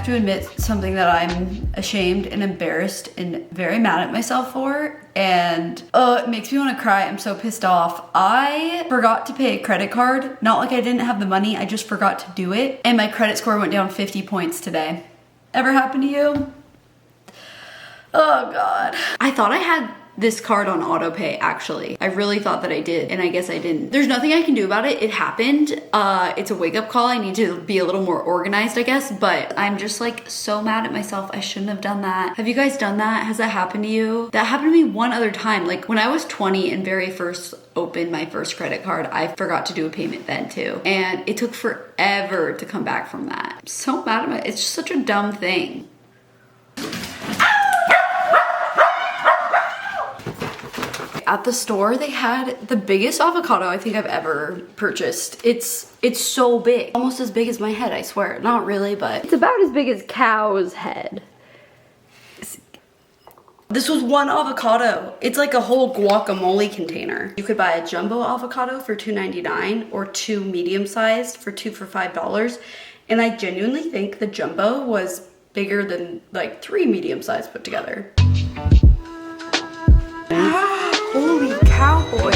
to admit something that I'm ashamed and embarrassed and very mad at myself for. And it makes me want to cry. I'm so pissed off. I forgot to pay a credit card. Not like I didn't have the money, I just forgot to do it. And my credit score went down 50 points today. Ever happened to you? Oh God. I thought I had this card on auto pay, actually. I really thought that I did, and I guess I didn't. There's nothing I can do about it. It happened. It's a wake-up call. I need to be a little more organized, I guess, but I'm just like so mad at myself. I shouldn't have done that. Have you guys done that? Has that happened to you? That happened to me one other time. Like when I was 20 and very first opened my first credit card, I forgot to do a payment then too. And it took forever to come back from that. I'm so mad at myself. It's just such a dumb thing. At the store, they had the biggest avocado I think I've ever purchased. It's so big. Almost as big as my head, I swear. Not really, but it's about as big as cow's head. This was one avocado. It's like a whole guacamole container. You could buy a jumbo avocado for $2.99 or two medium-sized for $5. And I genuinely think the jumbo was bigger than like 3 medium-sized put together. Holy cowboy.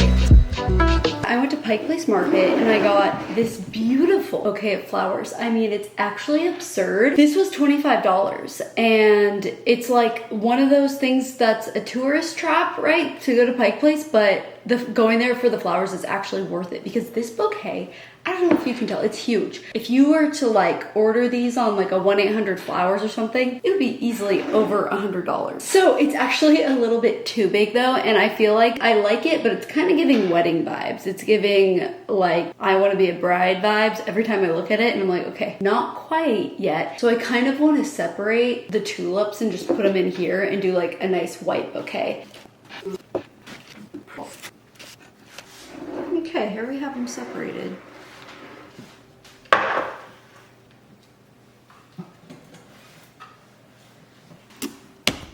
I went to Pike Place Market and I got this beautiful bouquet of flowers. I mean, it's actually absurd. This was $25 and it's like one of those things that's a tourist trap, right? To go to Pike Place, but going there for the flowers is actually worth it because this bouquet, I don't know if you can tell, it's huge. If you were to like order these on like a 1-800-Flowers or something, it would be easily over $100. So it's actually a little bit too big though, and I feel like I like it, but it's kind of giving wedding vibes. It's giving like, I want to be a bride vibes every time I look at it, and I'm like, okay, not quite yet. So I kind of want to separate the tulips and just put them in here and do like a nice white bouquet. Okay, here we have them separated.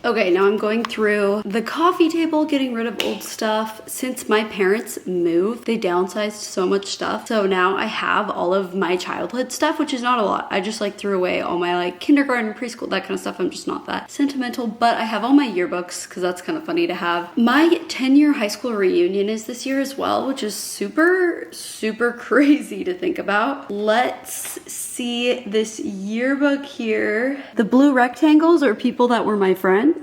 Okay, now I'm going through the coffee table, getting rid of old stuff. Since my parents moved, they downsized so much stuff. So now I have all of my childhood stuff, which is not a lot. I just like threw away all my like kindergarten, preschool, that kind of stuff. I'm just not that sentimental, but I have all my yearbooks because that's kind of funny to have. My 10-year high school reunion is this year as well, which is super, super crazy to think about. Let's see this yearbook here. The blue rectangles are people that were my friends.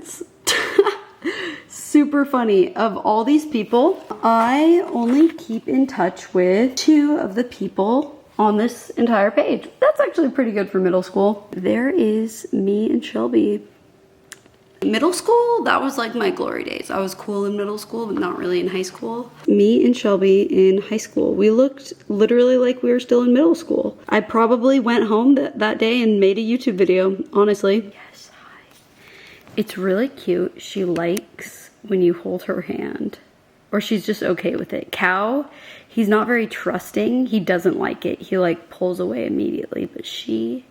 Super funny. Of all these people, I only keep in touch with 2 of the people on this entire page. That's actually pretty good for middle school. There is me and Shelby. Middle school, that was like my glory days. I was cool in middle school, but not really in high school. Me and Shelby in high school. We looked literally like we were still in middle school. I probably went home that day and made a YouTube video, honestly. Yes, hi. It's really cute. She likes when you hold her hand, or she's just okay with it. Cow, he's not very trusting. He doesn't like it. He like pulls away immediately, but she's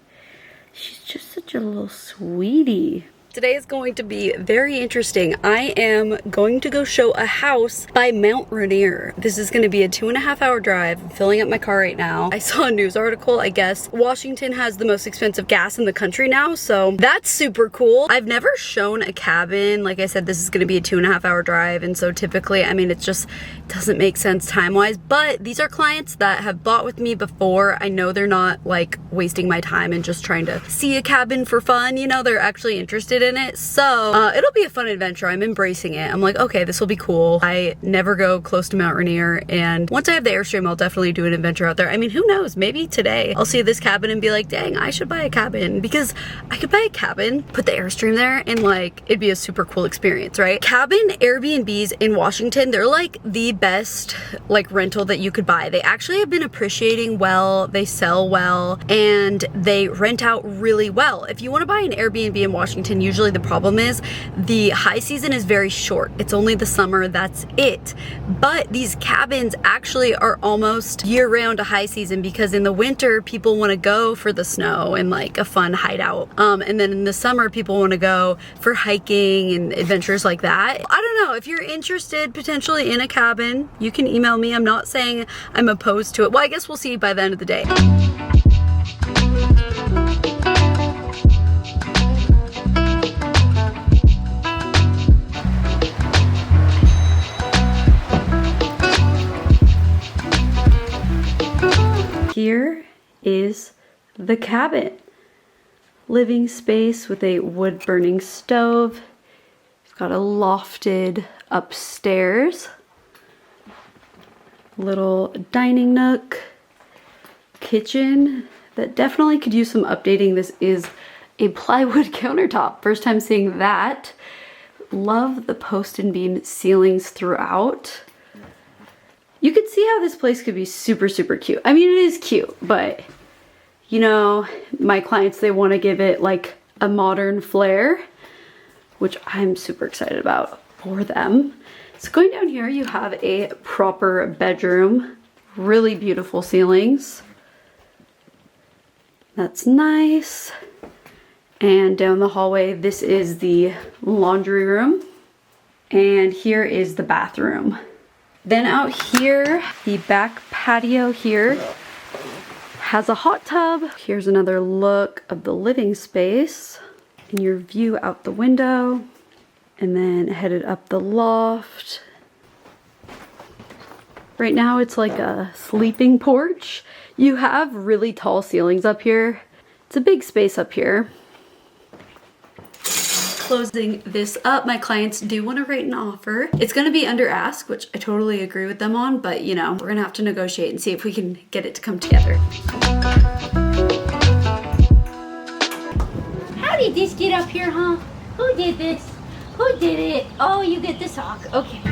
just such a little sweetie. Today is going to be very interesting. I am going to go show a house by Mount Rainier. This is going to be a 2.5-hour drive. I'm filling up my car right now. I saw a news article, I guess Washington has the most expensive gas in the country now, so that's super cool. I've never shown a cabin. Like I said, this is going to be a 2.5-hour drive, and so typically, I mean, it just doesn't make sense time-wise, but these are clients that have bought with me before. I know they're not like wasting my time and just trying to see a cabin for fun, you know, they're actually interested in it. So it'll be a fun adventure. I'm embracing it. I'm like, okay, this will be cool. I never go close to Mount Rainier, and once I have the Airstream, I'll definitely do an adventure out there. I mean, who knows? Maybe today I'll see this cabin and be like, dang, I should buy a cabin, because I could buy a cabin, put the Airstream there, and like, it'd be a super cool experience, right? Cabin Airbnbs in Washington, they're like the best like rental that you could buy. They actually have been appreciating well, they sell well, and they rent out really well. If you want to buy an Airbnb in Washington, usually the problem is the high season is very short. It's only the summer, that's it. But these cabins actually are almost year-round a high season, because in the winter people want to go for the snow and like a fun hideout, and then in the summer people want to go for hiking and adventures like that. I don't know, if you're interested potentially in a cabin, you can email me. I'm not saying I'm opposed to it. Well, I guess we'll see by the end of the day. the cabin. Living space with a wood burning stove. It's got a lofted upstairs. Little dining nook. Kitchen that definitely could use some updating. This is a plywood countertop. First time seeing that. Love the post and beam ceilings throughout. You could see how this place could be super, super cute. I mean, it is cute, but you know, my clients, they want to give it like a modern flair, which I'm super excited about for them. So going down here, you have a proper bedroom, really beautiful ceilings. That's nice. And down the hallway, this is the laundry room. And here is the bathroom. Then out here, the back patio here has a hot tub. Here's another look of the living space and your view out the window. And then headed up the loft. Right now it's like a sleeping porch. You have really tall ceilings up here. It's a big space up here. Closing this up, my clients do want to write an offer. It's going to be under ask, which I totally agree with them on, but you know, we're going to have to negotiate and see if we can get it to come together. How did this get up here, huh? Who did this? Who did it? Oh, you get the sock. Okay.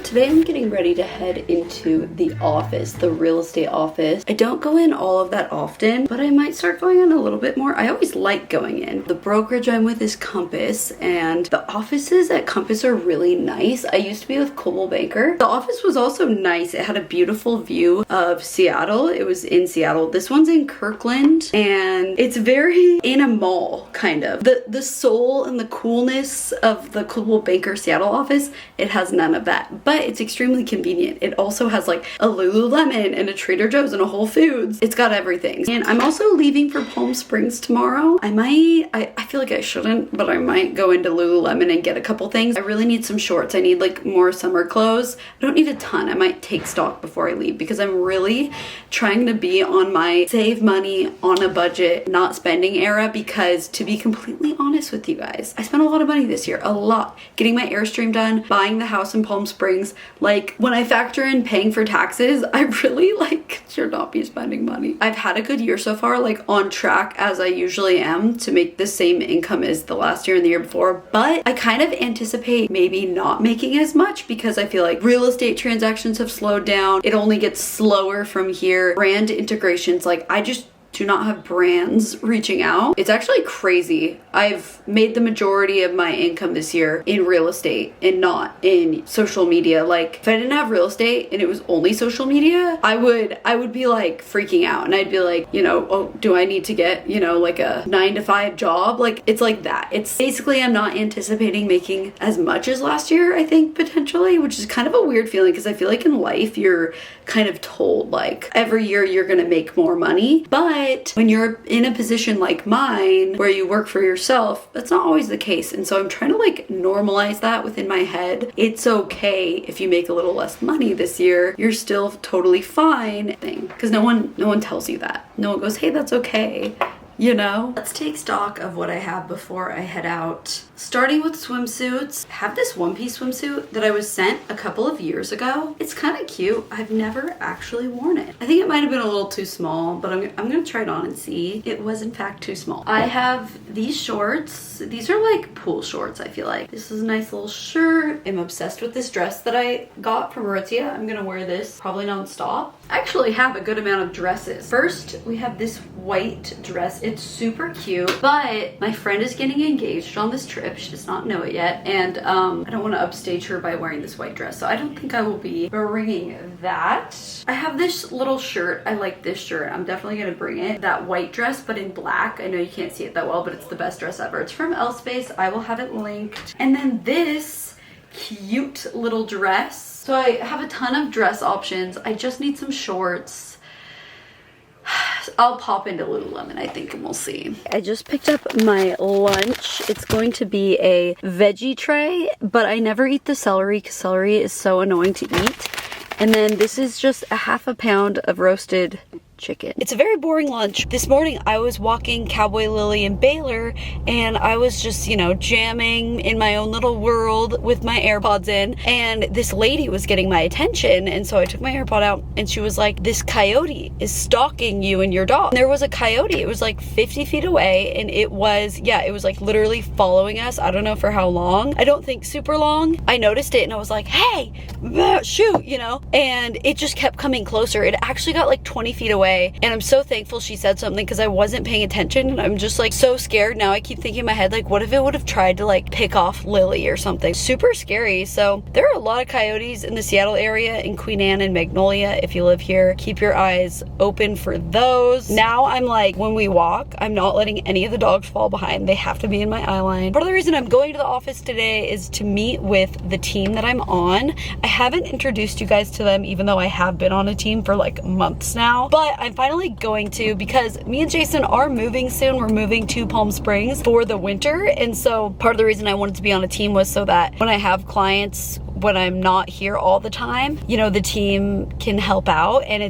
Today I'm getting ready to head into the office, the real estate office. I don't go in all of that often, but I might start going in a little bit more. I always like going in. The brokerage I'm with is Compass, and the offices at Compass are really nice. I used to be with Coldwell Banker. The office was also nice. It had a beautiful view of Seattle. It was in Seattle. This one's in Kirkland, and it's very in a mall, kind of. The soul and the coolness of the Coldwell Banker Seattle office, it has none of that. But it's extremely convenient. It also has like a Lululemon and a Trader Joe's and a Whole Foods. It's got everything. And I'm also leaving for Palm Springs tomorrow. I feel like I shouldn't, but I might go into Lululemon and get a couple things. I really need some shorts. I need like more summer clothes. I don't need a ton. I might take stock before I leave because I'm really trying to be on my save money on a budget, not spending era, because to be completely honest with you guys, I spent a lot of money this year, a lot. Getting my Airstream done, buying the house in Palm Springs. Like when I factor in paying for taxes, I really like should not be spending money. I've had a good year so far, like on track as I usually am to make the same income as the last year and the year before, but I kind of anticipate maybe not making as much because I feel like real estate transactions have slowed down. It only gets slower from here. Brand integrations, like I just do not have brands reaching out. It's actually crazy. I've made the majority of my income this year in real estate and not in social media. Like if I didn't have real estate and it was only social media, I would be like freaking out, and I'd be like, you know, oh, do I need to get, you know, like a 9-to-5 job? Like it's like that. It's basically I'm not anticipating making as much as last year, I think, potentially, which is kind of a weird feeling because I feel like in life you're kind of told like every year you're gonna make more money, but when you're in a position like mine where you work for yourself, that's not always the case. And so I'm trying to like normalize that within my head. It's okay if you make a little less money this year, you're still totally fine, because no one tells you that. No one goes, hey, that's okay. You know? Let's take stock of what I have before I head out. Starting with swimsuits, I have this one-piece swimsuit that I was sent a couple of years ago. It's kind of cute. I've never actually worn it. I think it might have been a little too small, but I'm gonna try it on and see. It was in fact too small. I have these shorts. These are like pool shorts, I feel like. This is a nice little shirt. I'm obsessed with this dress that I got from Aritzia. I'm gonna wear this probably non-stop. I actually have a good amount of dresses. First, we have this white dress. It's super cute, but my friend is getting engaged on this trip. She does not know it yet, and I don't want to upstage her by wearing this white dress, so I don't think I will be bringing that. I have this little shirt. I like this shirt. I'm definitely gonna bring it. That white dress, but in black. I know you can't see it that well, but it's the best dress ever. It's from Elspace. I will have it linked. And then this cute little dress. So I have a ton of dress options. I just need some shorts. I'll pop into Lululemon, I think, and we'll see. I just picked up my lunch. It's going to be a veggie tray, but I never eat the celery because celery is so annoying to eat. And then this is just a half a pound of roasted chicken. It's a very boring lunch. This morning I was walking Cowboy Lily and Baylor, and I was just, you know, jamming in my own little world with my AirPods in, and this lady was getting my attention, and so I took my AirPod out and she was like, this coyote is stalking you and your dog. And there was a coyote. It was like 50 feet away, and it was, yeah, it was like literally following us. I don't know for how long. I don't think super long. I noticed it and I was like, hey, shoot, you know, and it just kept coming closer. It actually got like 20 feet away. And I'm so thankful she said something because I wasn't paying attention, and I'm just like so scared now. I keep thinking in my head, like, what if it would have tried to like pick off Lily or something? Super scary. So there are a lot of coyotes in the Seattle area, in Queen Anne and Magnolia. If you live here, keep your eyes open for those. Now I'm like, when we walk, I'm not letting any of the dogs fall behind. They have to be in my eye line. Part of the reason I'm going to the office today is to meet with the team that I'm on. I haven't introduced you guys to them, even though I have been on a team for like months now, but I'm finally going to, because me and Jason are moving soon. We're moving to Palm Springs for the winter, and so part of the reason I wanted to be on a team was so that when I have clients, when I'm not here all the time, you know, the team can help out, and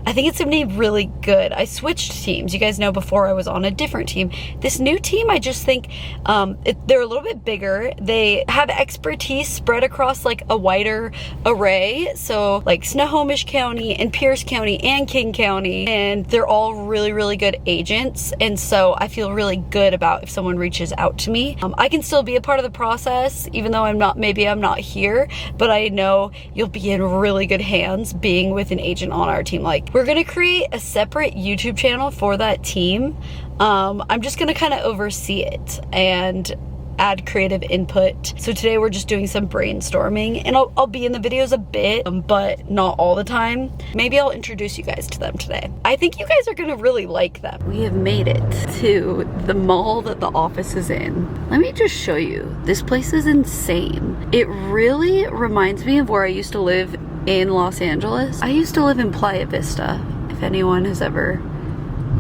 I think it's gonna be really good. I switched teams. You guys know before I was on a different team. This new team, I just think they're a little bit bigger. They have expertise spread across like a wider array. So like Snohomish County and Pierce County and King County, and they're all really, really good agents. And so I feel really good about if someone reaches out to me. I can still be a part of the process, even though maybe I'm not here, but I know you'll be in really good hands being with an agent on our team. Like, we're gonna create a separate YouTube channel for that team. I'm just gonna kind of oversee it and add creative input. So today we're just doing some brainstorming, and I'll be in the videos a bit, but not all the time. Maybe I'll introduce you guys to them today. I think you guys are gonna really like them. We have made it to the mall that the office is in. Let me just show you. This place is insane. It really reminds me of where I used to live in Los Angeles. I used to live in Playa Vista, if anyone has ever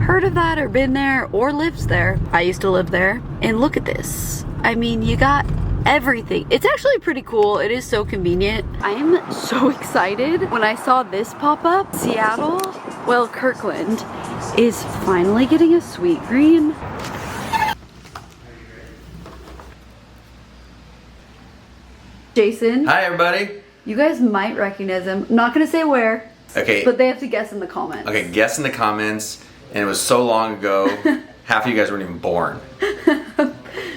heard of that or been there or lives there. I used to live there, and look at this. I mean, you got everything. It's actually pretty cool. It is so convenient. I am so excited when I saw this pop up. Seattle, well, Kirkland is finally getting a sweet green. Jason. Hi, everybody. You guys might recognize him. I'm not gonna say where. Okay. But they have to guess in the comments. Okay, guess in the comments. And it was so long ago, half of you guys weren't even born.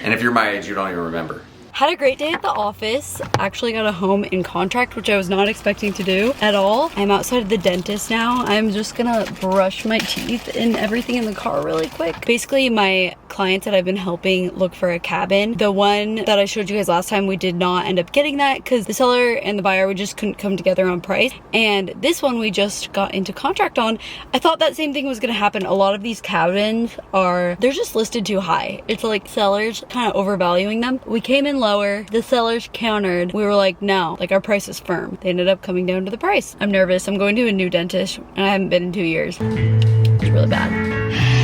And if you're my age, you don't even remember. Had a great day at the office. Actually got a home in contract, which I was not expecting to do at all. I'm outside of the dentist now. I'm just gonna brush my teeth and everything in the car really quick. Basically, my clients that I've been helping look for a cabin. The one that I showed you guys last time, we did not end up getting that because the seller and the buyer, we just couldn't come together on price. And this one we just got into contract on. I thought that same thing was gonna happen. A lot of these cabins they're just listed too high. It's like sellers kind of overvaluing them. We came in lower, the sellers countered. We were like, no, like our price is firm. They ended up coming down to the price. I'm nervous. I'm going to a new dentist and I haven't been in 2 years. It's really bad.